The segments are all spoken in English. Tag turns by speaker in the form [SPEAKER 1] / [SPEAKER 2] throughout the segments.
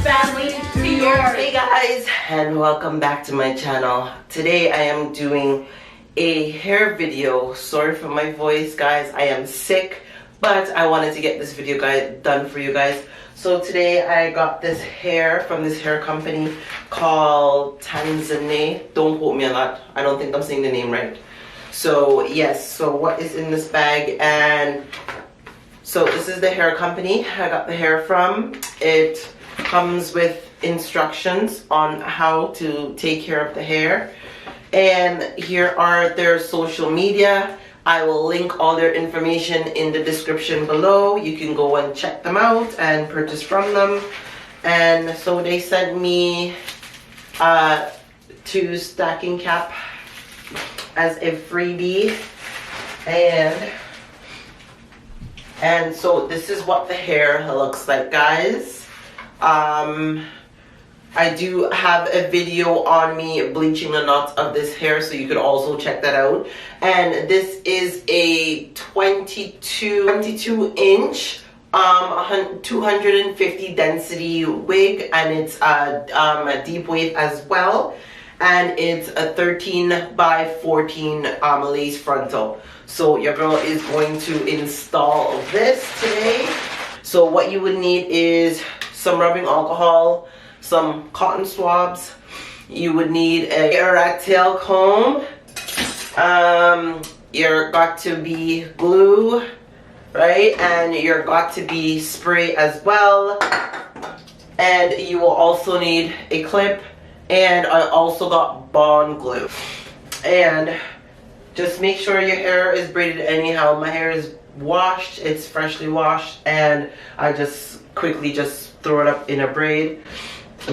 [SPEAKER 1] family to yours.
[SPEAKER 2] Hey guys, and welcome back to my channel. Today I am doing a hair video. Sorry for my voice, guys. I am sick, but I wanted to get this video done for you guys. So today I got this hair from this hair company called Tinting. Don't quote me on that. I don't think I'm saying the name right. So yes, so what is in this bag? And so this is the hair company I got the hair from. It comes with instructions on how to take care of the hair. And here are their social media. I will link all their information in the description below. You can go and check them out and purchase from them. And so they sent me 2 stacking cap as a freebie. And so this is what the hair looks like, guys. I do have a video on me bleaching the knots of this hair, so you could also check that out. And this is a 22 inch 250 density wig, and it's a deep wave as well, and it's a 13 by 14 lace frontal. So your girl is going to install this today. So what you would need is some rubbing alcohol, some cotton swabs. You would need a rat tail comb. You're got to be glue, right? And you're got to be spray as well. And you will also need a clip. And I also got bond glue. And just make sure your hair is braided anyhow. My hair is washed, it's freshly washed, and I just quickly throw it up in a braid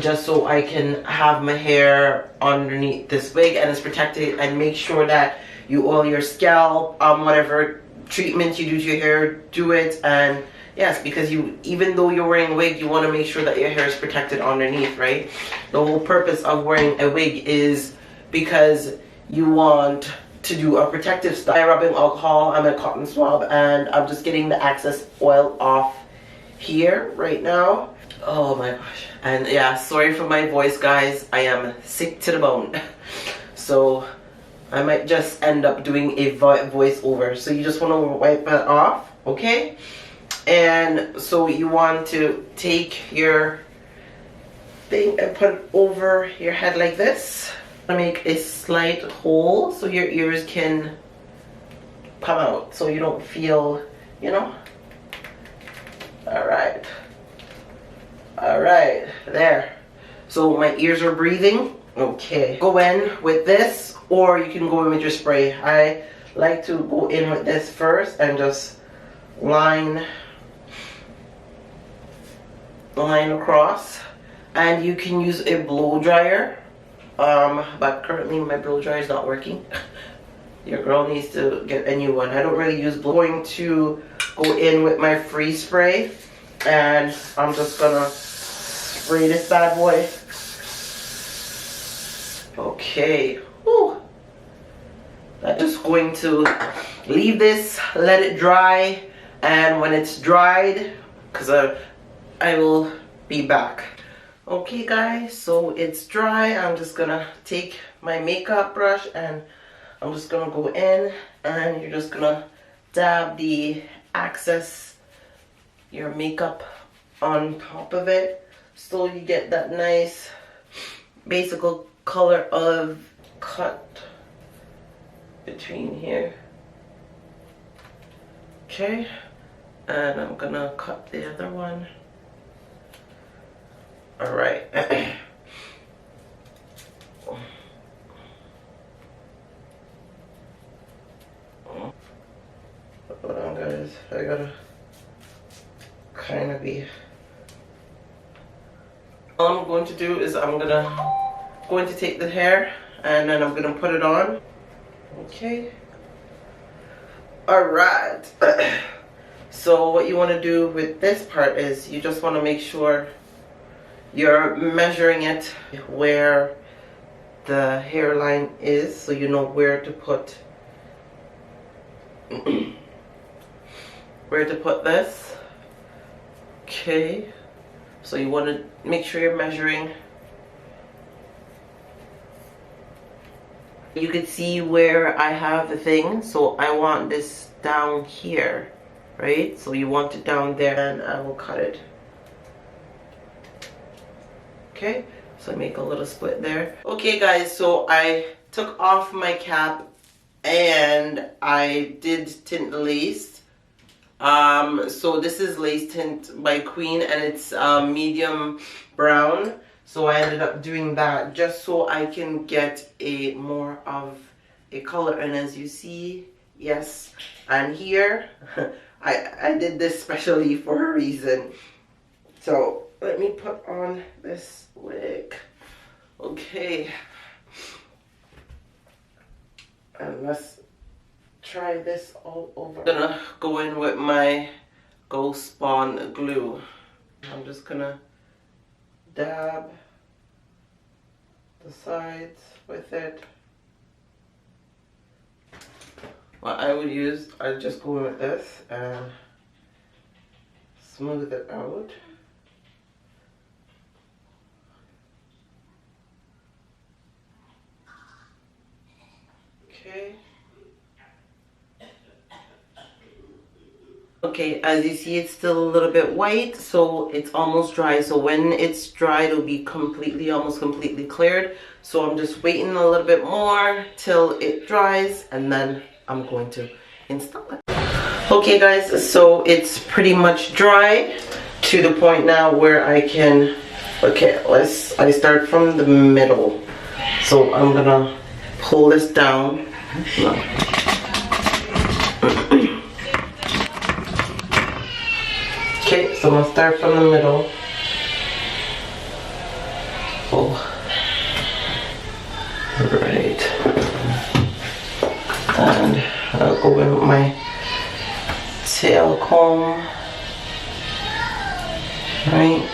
[SPEAKER 2] just so I can have my hair underneath this wig and it's protected. And make sure that you oil your scalp, whatever treatment you do to your hair, do it. And yes, because even though you're wearing a wig, you want to make sure that your hair is protected underneath, right? The whole purpose of wearing a wig is because you want to do a protective style. I'm rubbing alcohol, I'm a cotton swab, and I'm just getting the excess oil off here right now. Oh my gosh. And yeah, sorry for my voice, guys. I am sick to the bone. So I might just end up doing a voiceover. So you just want to wipe that off, okay? And so you want to take your thing and put it over your head like this. Make a slight hole so your ears can come out so you don't feel, you know. Alright, there. So my ears are breathing. Okay, go in with this, or you can go in with your spray. I like to go in with this first and just line across. And you can use a blow dryer. But currently my blow dryer is not working. Your girl needs to get a new one. I don't really use blow. I'm going to go in with my freeze spray, and I'm just gonna spray this bad boy. Okay. Whew. I'm just going to leave this, let it dry, and when it's dried, because I will be back. Okay guys, so it's dry. I'm just gonna take my makeup brush and I'm just gonna go in, and you're just gonna dab the excess your makeup on top of it so you get that nice basic color of cut between here. Okay, and I'm gonna cut the other one. Alright. Hold on guys, I gotta kind of be... All I'm going to do is I'm going to take the hair and then I'm going to put it on. Okay. Alright. So what you want to do with this part is you just want to make sure you're measuring it where the hairline is, so you know where to put this. Okay, So you want to make sure you're measuring. You can see where I have the thing, so I want this down here, right? So you want it down there, and I will cut it. Okay, so I make a little split there. Okay guys, so I took off my cap and I did tint the lace. So this is Lace Tint by Queen, and it's medium brown. So I ended up doing that just so I can get a more of a color. And as you see, yes, and here I did this specially for a reason. So let me put on this wig. Okay, and let's try this all over. I'm gonna go in with my Ghost Spawn glue. I'm just gonna dab the sides with it. What I would use, I just go in with this and smooth it out. Okay. Okay, as you see, it's still a little bit white, so it's almost dry. So when it's dry, it'll be almost completely cleared. So I'm just waiting a little bit more till it dries, and then I'm going to install it. Okay guys, so it's pretty much dry to the point now where I can, okay, I start from the middle. So I'm gonna pull this down. No. Okay, so I'm gonna start from the middle. Oh. Right. And I'll go in with my tail comb. Right.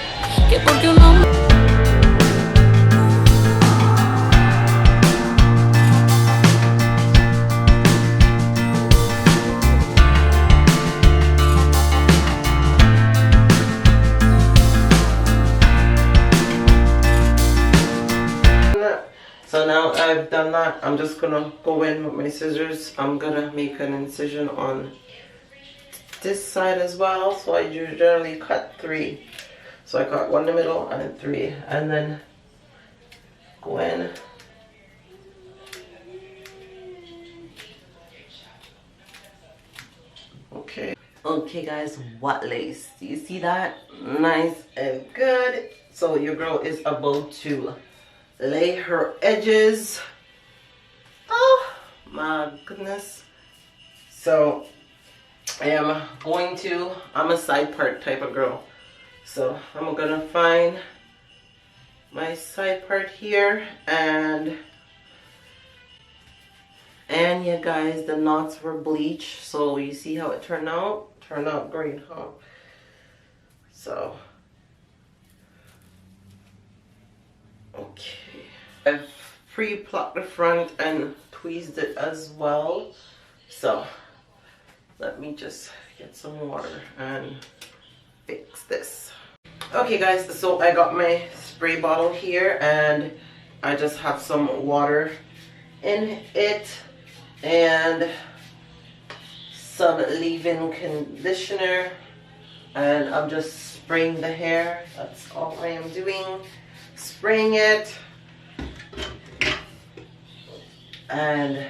[SPEAKER 2] So now I've done that, I'm just gonna go in with my scissors. I'm gonna make an incision on this side as well. So I generally cut 3. So I cut 1 in the middle and then 3, and then go in. Okay. Okay guys, what lace? Do you see that? Nice and good. So your girl is about to lay her edges. Oh my goodness. So I'm a side part type of girl. So I'm gonna find my side part here, and you guys, the knots were bleached. So you see how it turned out? Turned out great, huh? So okay. I've pre-plucked the front and tweezed it as well. So let me just get some water and fix this. Okay guys, so I got my spray bottle here and I just have some water in it and some leave-in conditioner, and I'm just spraying the hair. That's all I am doing. Spraying it. And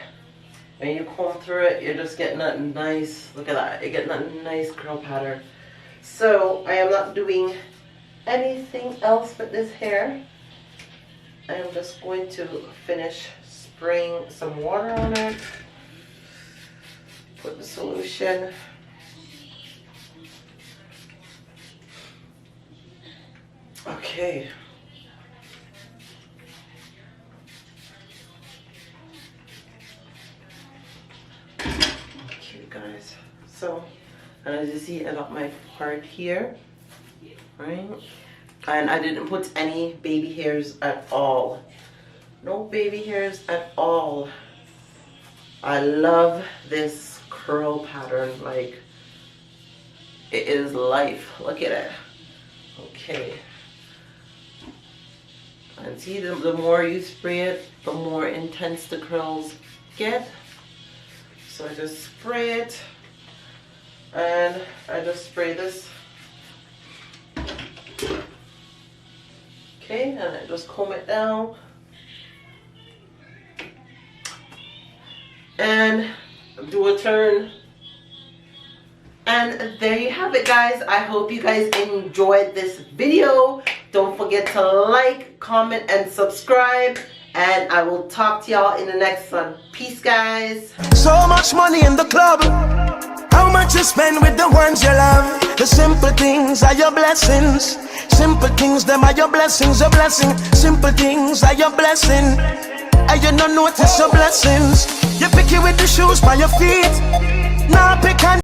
[SPEAKER 2] when you comb through it, you're just getting that nice, look at that, you're getting that nice curl pattern. So I am not doing anything else with this hair. I am just going to finish spraying some water on it. Put the solution. Okay. Guys, so as you see, I got my part here, right? And I didn't put any baby hairs at all. No baby hairs at all. I love this curl pattern, like it is life. Look at it. Okay, see, the more you spray it, the more intense the curls get. So I just spray it, and I just spray this. Okay, and I just comb it down. And do a turn. And there you have it, guys. I hope you guys enjoyed this video. Don't forget to like, comment, and subscribe. And I will talk to y'all in the next one. Peace, guys.
[SPEAKER 1] So much money in the club. How much you spend with the ones you love? The simple things are your blessings. Simple things, them are your blessings. Your blessing. Simple things are your blessing. And you don't notice your blessings. You pick it with the shoes by your feet. Now pick and